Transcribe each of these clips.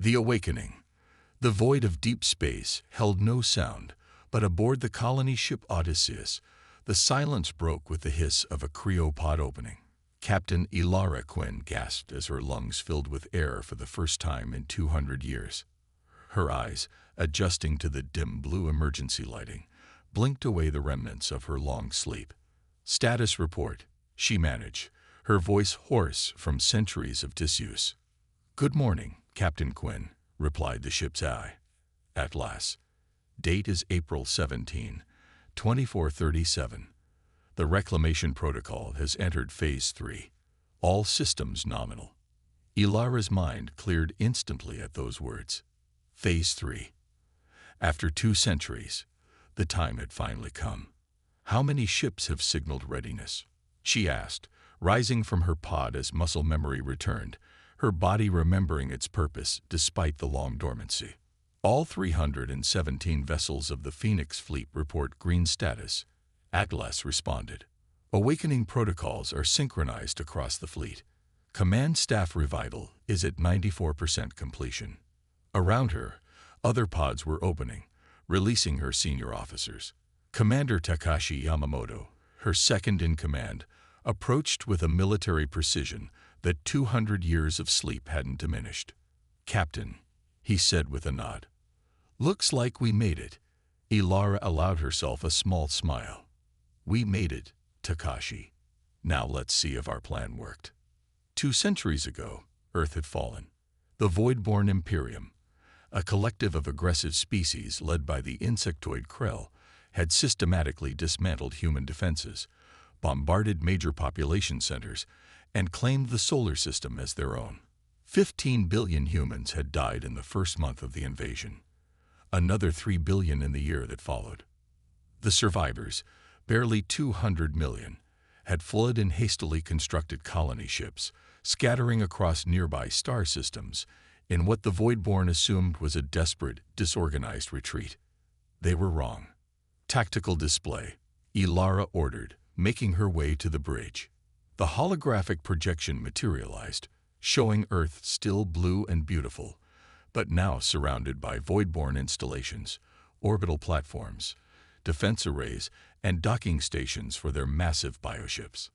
The awakening. The void of deep space held no sound, but aboard the colony ship Odysseus, the silence broke with the hiss of a cryopod opening. Captain Elara Quinn gasped as her lungs filled with air for the first time in 200 years. Her eyes, adjusting to the dim blue emergency lighting, blinked away the remnants of her long sleep. "Status report," she managed, her voice hoarse from centuries of disuse. "Good morning, Captain Quinn," replied the ship's eye. "Atlas. Date is April 17, 2437. The reclamation protocol has entered Phase 3. All systems nominal." Elara's mind cleared instantly at those words. Phase 3. After 2 centuries, the time had finally come. "How many ships have signaled readiness?" she asked, rising from her pod as muscle memory returned, her body remembering its purpose despite the long dormancy. "All 317 vessels of the Phoenix fleet report green status," Atlas responded. "Awakening protocols are synchronized across the fleet. Command staff revival is at 94% completion." Around her, other pods were opening, releasing her senior officers. Commander Takashi Yamamoto, her second in command, approached with a military precision that 200 years of sleep hadn't diminished. "Captain," he said with a nod. "Looks like we made it." Elara allowed herself a small smile. "We made it, Takashi. Now let's see if our plan worked." 2 centuries ago, Earth had fallen. The Void-born Imperium, a collective of aggressive species led by the insectoid Krell, had systematically dismantled human defenses, bombarded major population centers, and claimed the solar system as their own. 15 billion humans had died in the first month of the invasion. Another 3 billion in the year that followed. The survivors, barely 200 million, had fled in hastily constructed colony ships, scattering across nearby star systems in what the Voidborn assumed was a desperate, disorganized retreat. They were wrong. "Tactical display," Elara ordered, making her way to the bridge. The holographic projection materialized, showing Earth still blue and beautiful, but now surrounded by Voidborn installations, orbital platforms, defense arrays, and docking stations for their massive bioships.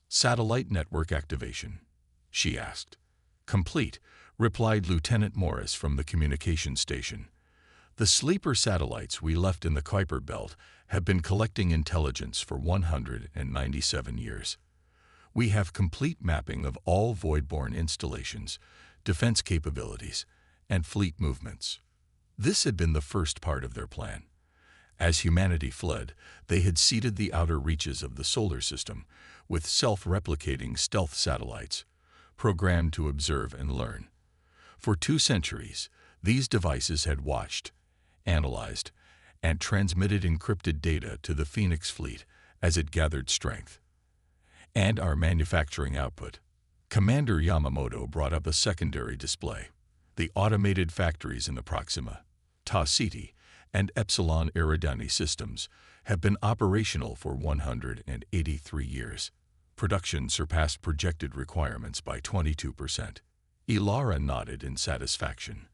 "Satellite network activation?" she asked. "Complete," replied Lieutenant Morris from the communications station. "The sleeper satellites we left in the Kuiper Belt have been collecting intelligence for 197 years. We have complete mapping of all Voidborn installations, defense capabilities, and fleet movements." This had been the first part of their plan. As humanity fled, they had seeded the outer reaches of the solar system with self-replicating stealth satellites, programmed to observe and learn. For 2 centuries, these devices had watched, analyzed, and transmitted encrypted data to the Phoenix fleet as it gathered strength. "And our manufacturing output." Commander Yamamoto brought up a secondary display. "The automated factories in the Proxima, Tau Ceti, and Epsilon Eridani systems have been operational for 183 years. Production surpassed projected requirements by 22%. Elara nodded in satisfaction.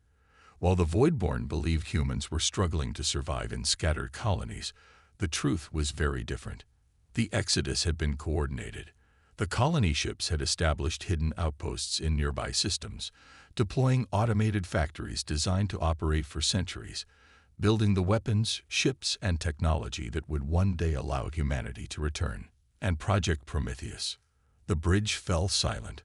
While the Voidborn believed humans were struggling to survive in scattered colonies, the truth was very different. The exodus had been coordinated. The colony ships had established hidden outposts in nearby systems, deploying automated factories designed to operate for centuries, building the weapons, ships, and technology that would one day allow humanity to return. And Project Prometheus. The bridge fell silent.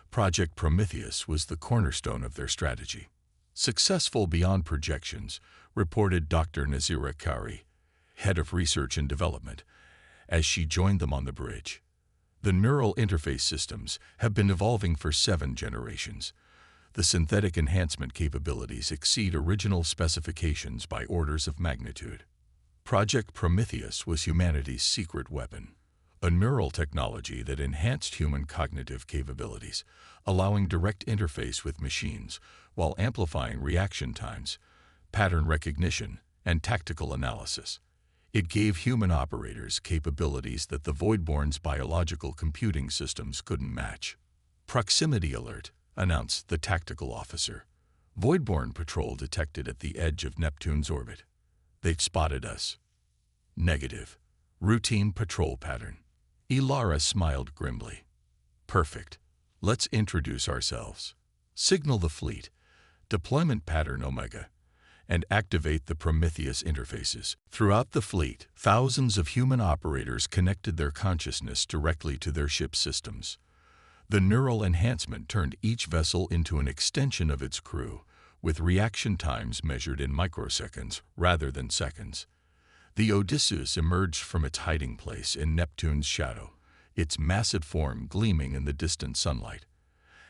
Project Prometheus was the cornerstone of their strategy. "Successful beyond projections," reported Dr. Nazira Kari, head of research and development, as she joined them on the bridge. "The neural interface systems have been evolving for 7 generations. The synthetic enhancement capabilities exceed original specifications by orders of magnitude." Project Prometheus was humanity's secret weapon, a neural technology that enhanced human cognitive capabilities, allowing direct interface with machines while amplifying reaction times, pattern recognition, and tactical analysis. It gave human operators capabilities that the Voidborn's biological computing systems couldn't match. "Proximity alert," announced the tactical officer. Voidborne patrol detected at the edge of Neptune's orbit. They've spotted us. Negative. Routine patrol pattern. Ilara smiled grimly. Perfect. Let's introduce ourselves. Signal the fleet. Deployment pattern Omega. And activate the Prometheus interfaces. Throughout the fleet, thousands of human operators connected their consciousness directly to their ship systems. The neural enhancement turned each vessel into an extension of its crew, with reaction times measured in microseconds rather than seconds. The Odysseus emerged from its hiding place in Neptune's shadow, its massive form gleaming in the distant sunlight.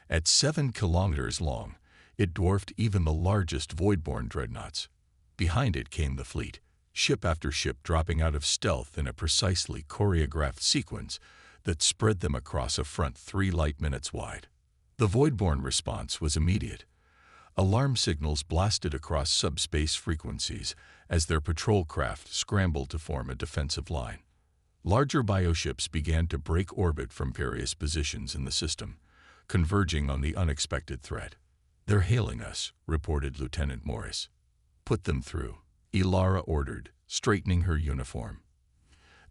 At 7 kilometers long, it dwarfed even the largest Voidborne dreadnoughts. Behind it came the fleet, ship after ship dropping out of stealth in a precisely choreographed sequence that spread them across a front 3 light minutes wide. The Voidborne response was immediate. Alarm signals blasted across subspace frequencies as their patrol craft scrambled to form a defensive line. Larger bioships began to break orbit from various positions in the system, converging on the unexpected threat. "They're hailing us," reported Lieutenant Morris. "Put them through," Ilara ordered, straightening her uniform.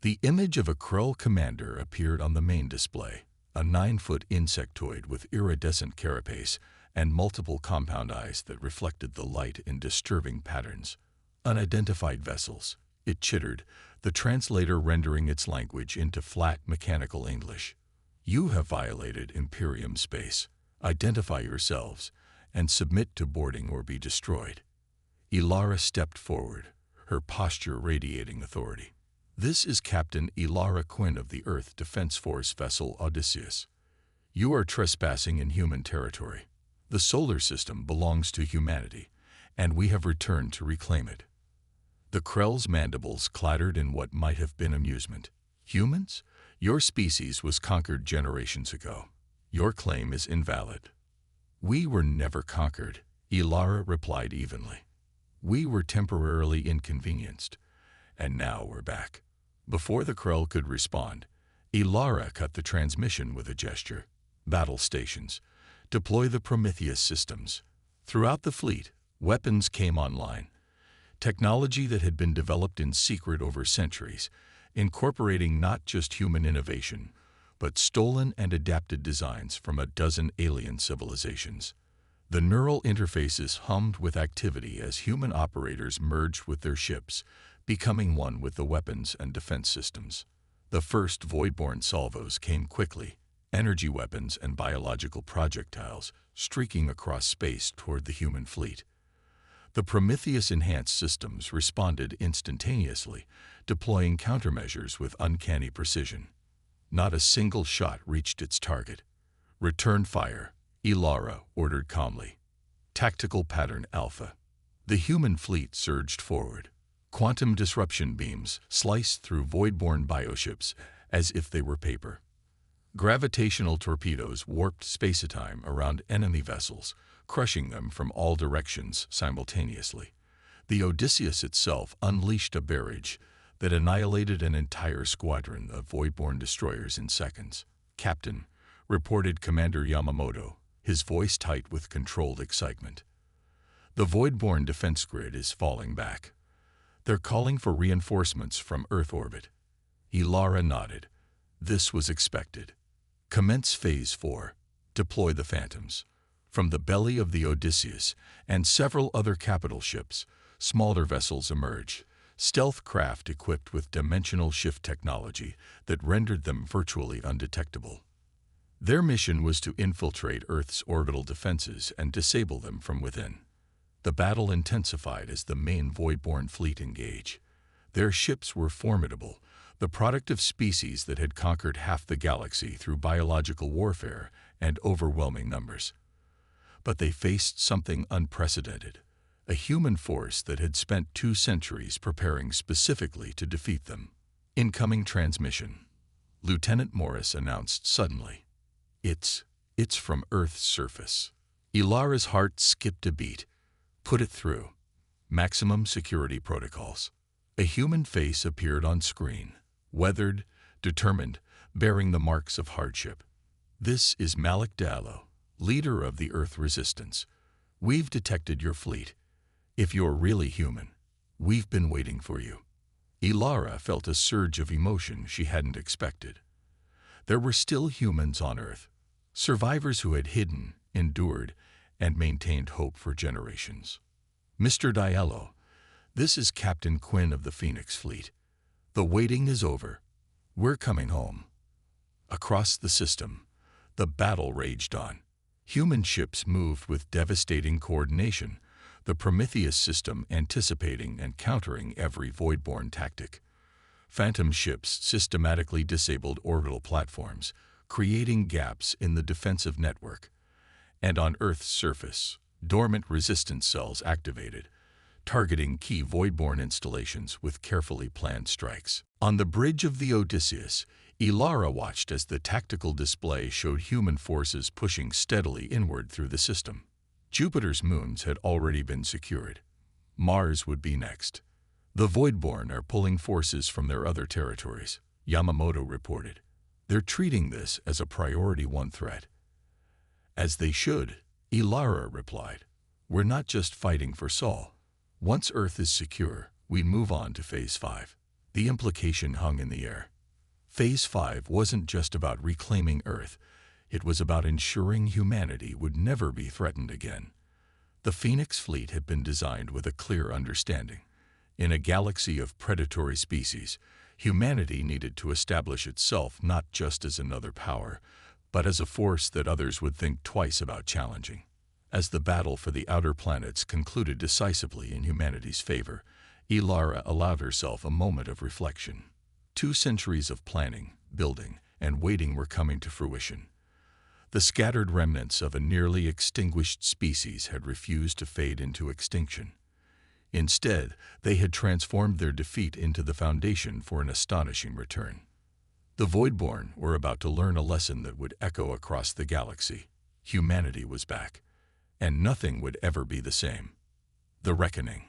The image of a Krull commander appeared on the main display, a 9-foot insectoid with iridescent carapace and multiple compound eyes that reflected the light in disturbing patterns. "Unidentified vessels," it chittered, the translator rendering its language into flat mechanical English. "You have violated Imperium space. Identify yourselves and submit to boarding or be destroyed." Ilara stepped forward, her posture radiating authority. "This is Captain Ilara Quinn of the Earth Defense Force vessel Odysseus. You are trespassing in human territory. The solar system belongs to humanity, and we have returned to reclaim it." The Krell's mandibles clattered in what might have been amusement. "Humans? Your species was conquered generations ago. Your claim is invalid." "We were never conquered," Ilara replied evenly. "We were temporarily inconvenienced, and now we're back." Before the Krell could respond, Ilara cut the transmission with a gesture. "Battle stations. Deploy the Prometheus systems." Throughout the fleet, weapons came online. Technology that had been developed in secret over centuries, incorporating not just human innovation, but stolen and adapted designs from a dozen alien civilizations. The neural interfaces hummed with activity as human operators merged with their ships, becoming one with the weapons and defense systems. The first Voidborne salvos came quickly, energy weapons and biological projectiles streaking across space toward the human fleet. The Prometheus-enhanced systems responded instantaneously, deploying countermeasures with uncanny precision. Not a single shot reached its target. "Return fire," Ilara ordered calmly. Tactical pattern Alpha. The human fleet surged forward. Quantum disruption beams sliced through Voidborne bioships as if they were paper. Gravitational torpedoes warped spacetime around enemy vessels, crushing them from all directions simultaneously. The Odysseus itself unleashed a barrage that annihilated an entire squadron of Voidborne destroyers in seconds. "Captain," reported Commander Yamamoto, his voice tight with controlled excitement. "The Voidborne defense grid is falling back. They're calling for reinforcements from Earth orbit." Ilara nodded. "This was expected. Commence Phase 4. Deploy the Phantoms." From the belly of the Odysseus and several other capital ships, smaller vessels emerged, stealth craft equipped with dimensional shift technology that rendered them virtually undetectable. Their mission was to infiltrate Earth's orbital defenses and disable them from within. The battle intensified as the main Voidborne fleet engaged. Their ships were formidable, the product of species that had conquered half the galaxy through biological warfare and overwhelming numbers. But they faced something unprecedented, a human force that had spent 2 centuries preparing specifically to defeat them. "Incoming transmission," Lieutenant Morris announced suddenly. It's from Earth's surface." Ilara's heart skipped a beat. "Put it through. Maximum security protocols." A human face appeared on screen, weathered, determined, bearing the marks of hardship. "This is Malik Dallo, leader of the Earth Resistance. "We've detected your fleet. If you're really human, we've been waiting for you." Ilara felt a surge of emotion she hadn't expected. There were still humans on Earth, survivors who had hidden, endured, and maintained hope for generations. "Mr. Diallo, this is Captain Quinn of the Phoenix Fleet. The waiting is over. We're coming home." Across the system, the battle raged on. Human ships moved with devastating coordination, the Prometheus system anticipating and countering every Voidborn tactic. Phantom ships systematically disabled orbital platforms, creating gaps in the defensive network. And on Earth's surface, dormant resistance cells activated, targeting key Voidborn installations with carefully planned strikes. On the bridge of the Odysseus, Ilara watched as the tactical display showed human forces pushing steadily inward through the system. Jupiter's moons had already been secured. Mars would be next. "The Voidborn are pulling forces from their other territories," Yamamoto reported. "They're treating this as a priority 1 threat." "As they should," Ilara replied. "We're not just fighting for Sol. Once Earth is secure, we move on to Phase 5. The implication hung in the air. Phase 5 wasn't just about reclaiming Earth. It was about ensuring humanity would never be threatened again. The Phoenix Fleet had been designed with a clear understanding. In a galaxy of predatory species, humanity needed to establish itself not just as another power, but as a force that others would think twice about challenging. As the battle for the outer planets concluded decisively in humanity's favor, Ilara allowed herself a moment of reflection. 2 centuries of planning, building, and waiting were coming to fruition. The scattered remnants of a nearly extinguished species had refused to fade into extinction. Instead, they had transformed their defeat into the foundation for an astonishing return. The Voidborn were about to learn a lesson that would echo across the galaxy. Humanity was back, and nothing would ever be the same. The Reckoning.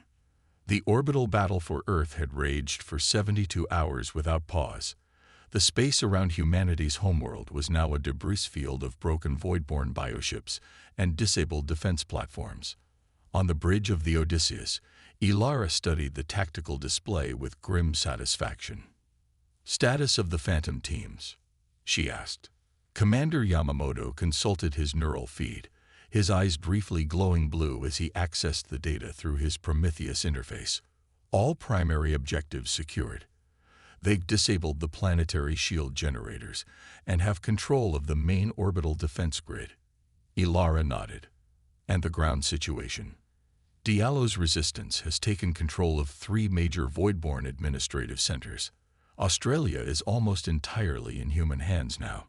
The orbital battle for Earth had raged for 72 hours without pause. The space around humanity's homeworld was now a debris field of broken Voidborn bioships and disabled defense platforms. On the bridge of the Odysseus, Ilara studied the tactical display with grim satisfaction. "Status of the Phantom teams?" she asked. Commander Yamamoto consulted his neural feed, his eyes briefly glowing blue as he accessed the data through his Prometheus interface. "All primary objectives secured. They've disabled the planetary shield generators and have control of the main orbital defense grid." Ilara nodded. "And the ground situation?" "Diallo's resistance has taken control of 3 major Voidborn administrative centers. Australia is almost entirely in human hands now.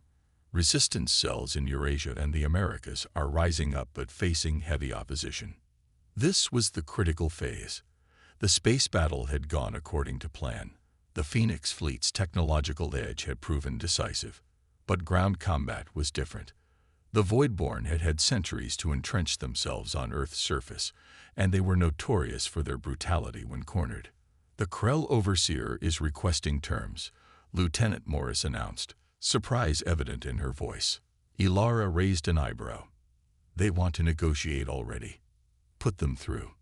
Resistance cells in Eurasia and the Americas are rising up but facing heavy opposition." This was the critical phase. The space battle had gone according to plan. The Phoenix Fleet's technological edge had proven decisive. But ground combat was different. The Voidborn had had centuries to entrench themselves on Earth's surface, and they were notorious for their brutality when cornered. "The Krell Overseer is requesting terms," Lieutenant Morris announced, surprise evident in her voice. Ilara raised an eyebrow. "They want to negotiate already. Put them through."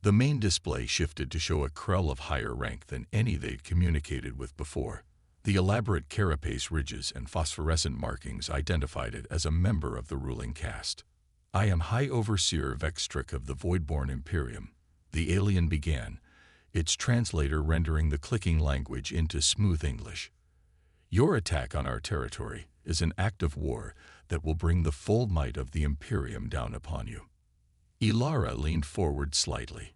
The main display shifted to show a Krell of higher rank than any they'd communicated with before. The elaborate carapace ridges and phosphorescent markings identified it as a member of the ruling caste. "I am High Overseer Vextric of the Voidborn Imperium," the alien began, its translator rendering the clicking language into smooth English. "Your attack on our territory is an act of war that will bring the full might of the Imperium down upon you." Ilara leaned forward slightly.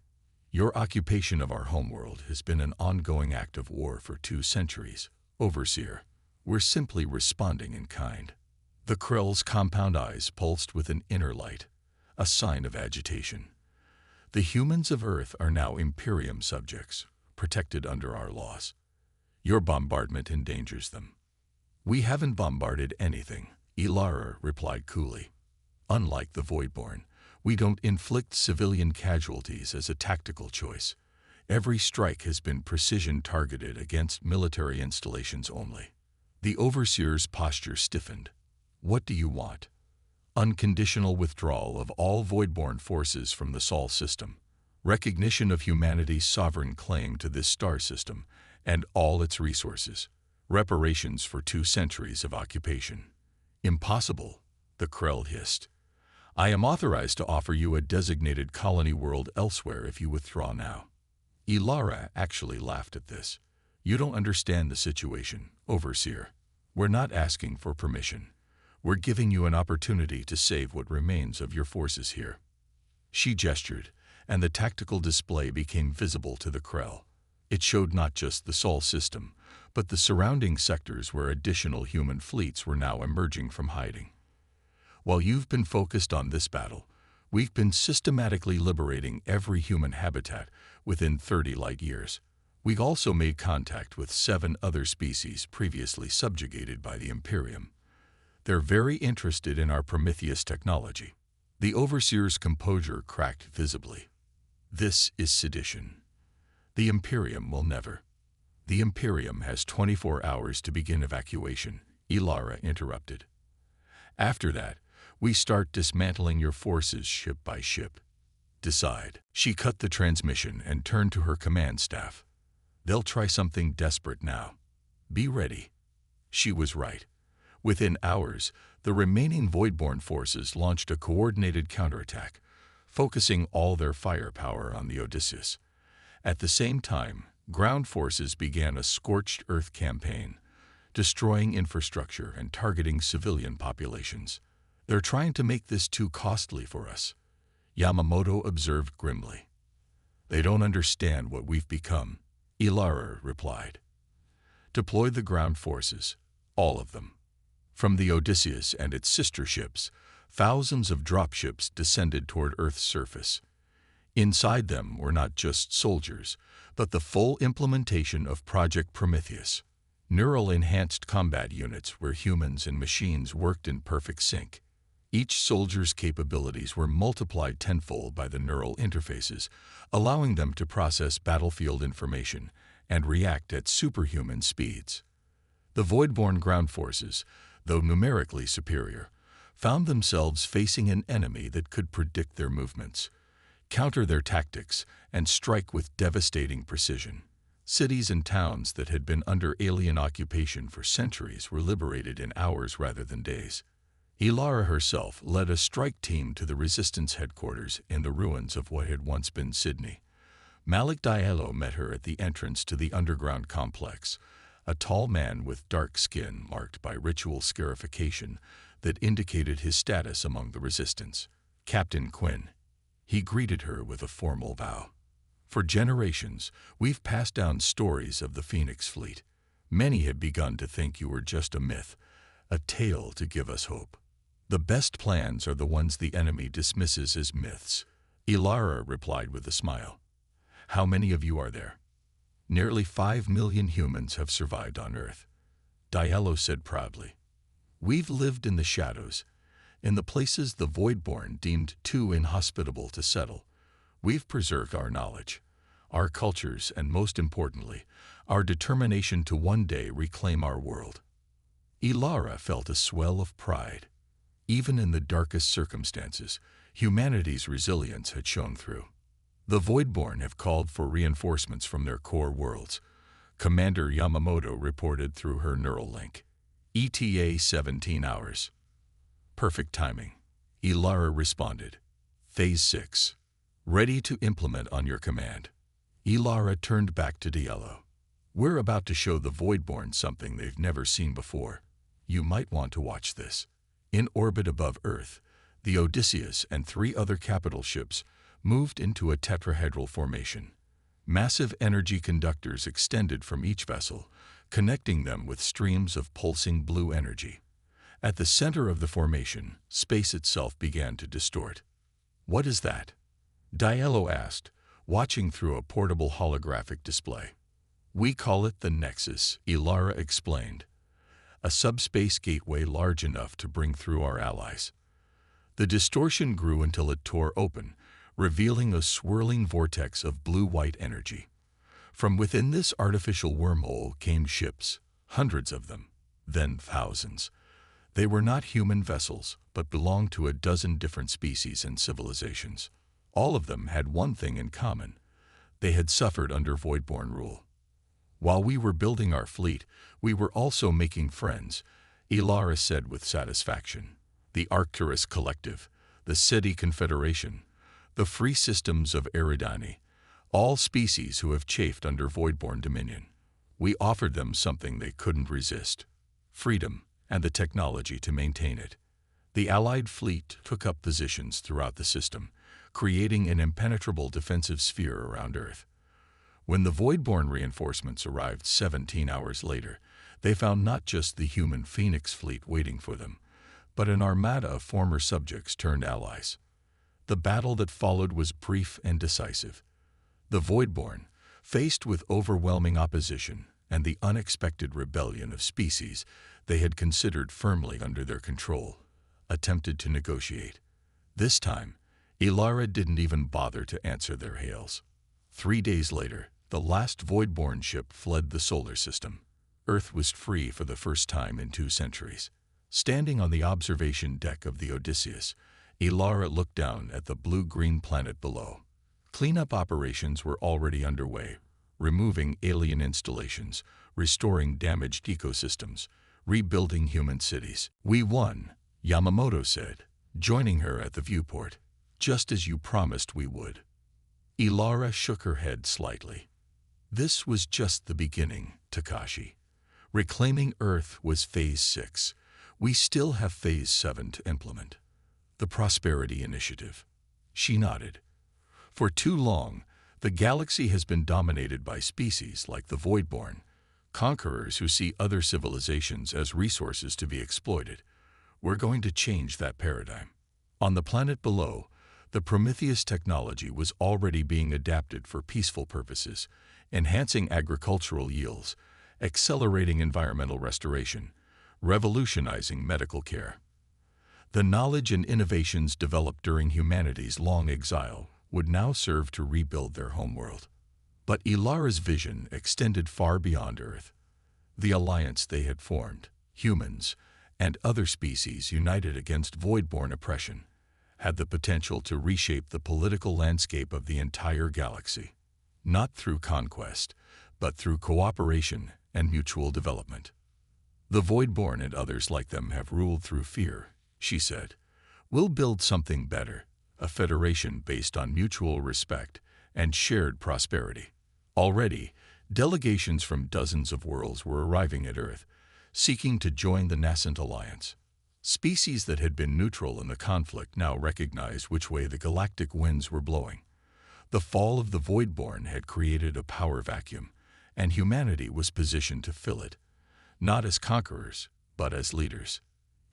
"Your occupation of our homeworld has been an ongoing act of war for 2 centuries, Overseer. We're simply responding in kind." The Krell's compound eyes pulsed with an inner light, a sign of agitation. "The humans of Earth are now Imperium subjects, protected under our laws. Your bombardment endangers them." "We haven't bombarded anything," Ilara replied coolly. "Unlike the Voidborn, we don't inflict civilian casualties as a tactical choice. Every strike has been precision-targeted against military installations only." The Overseer's posture stiffened. "What do you want?" unconditional withdrawal of all voidborn forces from the Sol system, recognition of humanity's sovereign claim to this star system and all its resources, reparations for 2 centuries of occupation. Impossible, the Krell hissed. I am authorized to offer you a designated colony world elsewhere if you withdraw now. Ilara actually laughed at this. You don't understand the situation, Overseer. We're not asking for permission. We're giving you an opportunity to save what remains of your forces here. She gestured, and the tactical display became visible to the Krell. It showed not just the Sol system, but the surrounding sectors where additional human fleets were now emerging from hiding. While you've been focused on this battle, we've been systematically liberating every human habitat within 30 light years. We've also made contact with 7 other species previously subjugated by the Imperium. They're very interested in our Prometheus technology. The Overseer's composure cracked visibly. This is sedition. The Imperium will never. The Imperium has 24 hours to begin evacuation, Ilara interrupted. After that, we start dismantling your forces ship by ship. Decide. She cut the transmission and turned to her command staff. They'll try something desperate now. Be ready. She was right. Within hours, the remaining Voidborn forces launched a coordinated counterattack, focusing all their firepower on the Odysseus. At the same time, ground forces began a scorched earth campaign, destroying infrastructure and targeting civilian populations. They're trying to make this too costly for us, Yamamoto observed grimly. They don't understand what we've become, Ilara replied. Deploy the ground forces, all of them. From the Odysseus and its sister ships, thousands of dropships descended toward Earth's surface. Inside them were not just soldiers, but the full implementation of Project Prometheus, neural-enhanced combat units where humans and machines worked in perfect sync. Each soldier's capabilities were multiplied tenfold by the neural interfaces, allowing them to process battlefield information and react at superhuman speeds. The Voidborn ground forces, though numerically superior, found themselves facing an enemy that could predict their movements, counter their tactics, and strike with devastating precision. Cities and towns that had been under alien occupation for centuries were liberated in hours rather than days. Ilara herself led a strike team to the Resistance headquarters in the ruins of what had once been Sydney. Malik Diallo met her at the entrance to the underground complex, a tall man with dark skin marked by ritual scarification that indicated his status among the Resistance. Captain Quinn. He greeted her with a formal bow. For generations, we've passed down stories of the Phoenix Fleet. Many have begun to think you were just a myth, a tale to give us hope. The best plans are the ones the enemy dismisses as myths, Ilara replied with a smile. How many of you are there? Nearly 5 million humans have survived on Earth, Diallo said proudly. We've lived in the shadows, in the places the Voidborn deemed too inhospitable to settle. We've preserved our knowledge, our cultures, and most importantly, our determination to one day reclaim our world. Ilara felt a swell of pride. Even in the darkest circumstances, humanity's resilience had shone through. The Voidborn have called for reinforcements from their core worlds, Commander Yamamoto reported through her neural link. ETA 17 hours. Perfect timing, Ilara responded. Phase 6. Ready to implement on your command. Ilara turned back to Diallo. We're about to show the Voidborn something they've never seen before. You might want to watch this. In orbit above Earth, the Odysseus and 3 other capital ships moved into a tetrahedral formation. Massive energy conductors extended from each vessel, connecting them with streams of pulsing blue energy. At the center of the formation, space itself began to distort. What is that? Diallo asked, watching through a portable holographic display. We call it the Nexus, Ilara explained. A subspace gateway large enough to bring through our allies. The distortion grew until it tore open, revealing a swirling vortex of blue-white energy. From within this artificial wormhole came ships, hundreds of them, then thousands. They were not human vessels, but belonged to a dozen different species and civilizations. All of them had one thing in common. They had suffered under Voidborn rule. While we were building our fleet, we were also making friends, Ilara said with satisfaction. The Arcturus Collective, the Ceti Confederation, the Free Systems of Eridani, all species who have chafed under Voidborn dominion. We offered them something they couldn't resist: freedom and the technology to maintain it. The Allied fleet took up positions throughout the system, creating an impenetrable defensive sphere around Earth. When the Voidborn reinforcements arrived 17 hours later, they found not just the human Phoenix fleet waiting for them, but an armada of former subjects turned allies. The battle that followed was brief and decisive. The Voidborn, faced with overwhelming opposition and the unexpected rebellion of species they had considered firmly under their control, attempted to negotiate. This time, Ilara didn't even bother to answer their hails. 3 days later, the last Voidborn ship fled the solar system. Earth was free for the first time in 2 centuries. Standing on the observation deck of the Odysseus, Ilara looked down at the blue-green planet below. Cleanup operations were already underway, removing alien installations, restoring damaged ecosystems, rebuilding human cities. "We won," Yamamoto said, joining her at the viewport, "just as you promised we would." Ilara shook her head slightly. "This was just the beginning, Takashi. Reclaiming Earth was Phase 6. We still have Phase 7 to implement. The Prosperity Initiative." She nodded. "For too long, the galaxy has been dominated by species like the Voidborn, conquerors who see other civilizations as resources to be exploited. We're going to change that paradigm." On the planet below, the Prometheus technology was already being adapted for peaceful purposes, enhancing agricultural yields, accelerating environmental restoration, revolutionizing medical care. The knowledge and innovations developed during humanity's long exile would now serve to rebuild their homeworld. But Ilara's vision extended far beyond Earth. The alliance they had formed, humans and other species united against Voidborn oppression, had the potential to reshape the political landscape of the entire galaxy. Not through conquest, but through cooperation and mutual development. "The Voidborn and others like them have ruled through fear," she said. "We'll build something better, a federation based on mutual respect and shared prosperity." Already, delegations from dozens of worlds were arriving at Earth, seeking to join the nascent alliance. Species that had been neutral in the conflict now recognized which way the galactic winds were blowing. The fall of the Voidborn had created a power vacuum, and humanity was positioned to fill it, not as conquerors, but as leaders.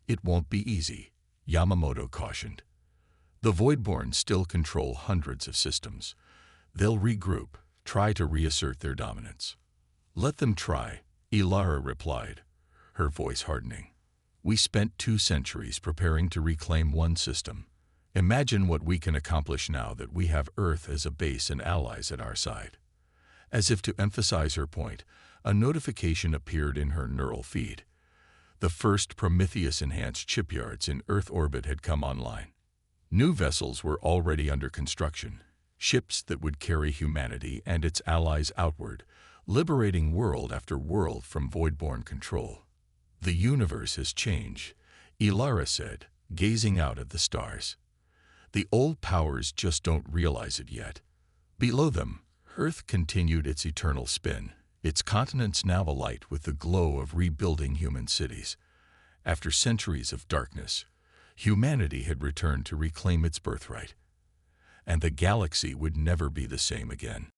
"It won't be easy," Yamamoto cautioned. "The Voidborn still control hundreds of systems. They'll regroup, try to reassert their dominance." "Let them try," Ilara replied, her voice hardening. "We spent 2 centuries preparing to reclaim one system. Imagine what we can accomplish now that we have Earth as a base and allies at our side." As if to emphasize her point, a notification appeared in her neural feed. The first Prometheus-enhanced shipyards in Earth orbit had come online. New vessels were already under construction, ships that would carry humanity and its allies outward, liberating world after world from Voidborn control. "The universe has changed," Ilara said, gazing out at the stars. "The old powers just don't realize it yet." Below them, Earth continued its eternal spin, its continents now alight with the glow of rebuilding human cities. After centuries of darkness, humanity had returned to reclaim its birthright. And the galaxy would never be the same again.